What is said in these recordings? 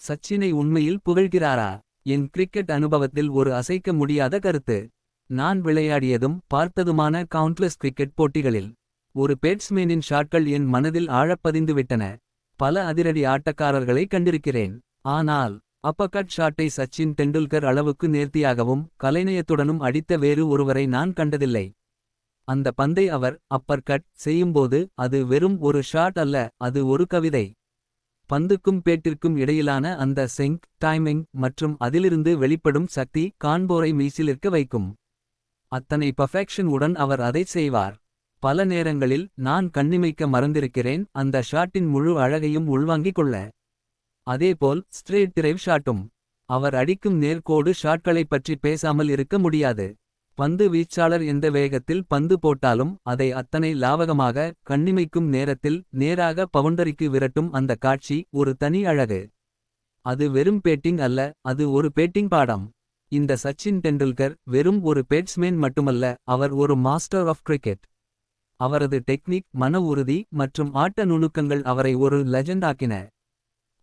சச்சினை உண்மையில் புகழ்கிறாரா? என் கிரிக்கெட் அனுபவத்தில் ஒரு அசைக்க முடியாத கருத்து. நான் விளையாடியதும் பார்த்ததுமான கவுண்ட்லெஸ் கிரிக்கெட் போட்டிகளில் ஒரு பேட்ஸ்மேனின் ஷாட்கள் என் மனதில் ஆழப்பதிந்துவிட்டன. பல அதிரடி ஆட்டக்காரர்களை கண்டிருக்கிறேன். ஆனால் அப்பர்கட் ஷாட்டை சச்சின் டெண்டுல்கர் அளவுக்கு நேர்த்தியாகவும் கலைநயத்துடனும் அடித்த வேறு ஒருவரை நான் கண்டதில்லை. அந்த பந்தை அவர் அப்பர்கட் செய்யும்போது அது வெறும் ஒரு ஷாட் அல்ல, அது ஒரு கவிதை. பந்துக்கும் பேட்டிற்கும் இடையிலான அந்த சிங்க் டைமிங் மற்றும் அதிலிருந்து வெளிப்படும் சக்தி காண்போரை மெய்சிலிர்க்க வைக்கும். அத்தனை பர்ஃபெக்ஷன் உடன் அவர் அதைச் செய்வார். பல நேரங்களில் நான் கண்ணிமைக்க மறந்திருக்கிறேன் அந்த ஷாட்டின் முழு அழகையும் உள்வாங்கிக் கொள்ள. அதேபோல் ஸ்ட்ரெயிட் டிரைவ் ஷாட்டும். அவர் அடிக்கும் நேர்கோடு ஷாட்களைப் பற்றி பேசாமல் இருக்க முடியாது. பந்து வீச்சாளர் எந்த வேகத்தில் பந்து போட்டாலும் அதை அத்தனை லாவகமாக கண்ணிமைக்கும் நேரத்தில் நேராக பவுண்டரிக்கு விரட்டும் அந்த காட்சி ஒரு தனி அழகு. அது வெறும் பேட்டிங் அல்ல, அது ஒரு பேட்டிங் பாடம். இந்த சச்சின் டெண்டுல்கர் வெறும் ஒரு பேட்ஸ்மேன் மட்டுமல்ல, அவர் ஒரு மாஸ்டர் ஆஃப் கிரிக்கெட். அவரது டெக்னிக், மன உறுதி மற்றும் ஆட்ட நுணுக்கங்கள் அவரை ஒரு லெஜண்ட் ஆக்கின.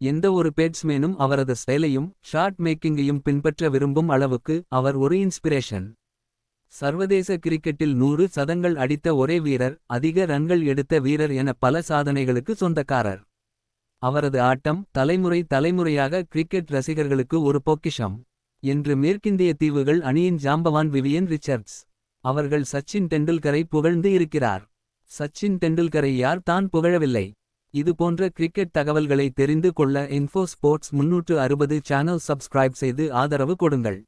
எந்த ஒரு பேட்ஸ்மேனும் அவரது ஸ்டைலையும் ஷாட் மேக்கிங்கையும் பின்பற்ற விரும்பும் அளவுக்கு அவர் ஒரு இன்ஸ்பிரேஷன். சர்வதேச கிரிக்கெட்டில் 100 சதங்கள் அடித்த ஒரே வீரர், அதிக ரன்கள் எடுத்த வீரர் என பல சாதனைகளுக்கு சொந்தக்காரர். அவரது ஆட்டம் தலைமுறை தலைமுறையாக கிரிக்கெட் ரசிகர்களுக்கு ஒரு பொக்கிஷம் என்று மேற்கிந்திய தீவுகள் அணியின் ஜாம்பவான் விவியன் ரிச்சர்ட்ஸ் அவர்கள் சச்சின் டெண்டுல்கரை புகழ்ந்து இருக்கிறார். சச்சின் டெண்டுல்கரை யார் தான் புகழவில்லை? இதுபோன்ற கிரிக்கெட் தகவல்களை தெரிந்து கொள்ள இன்ஃபோ ஸ்போர்ட்ஸ் 360 சேனல் சப்ஸ்கிரைப் செய்து ஆதரவு கொடுங்கள்.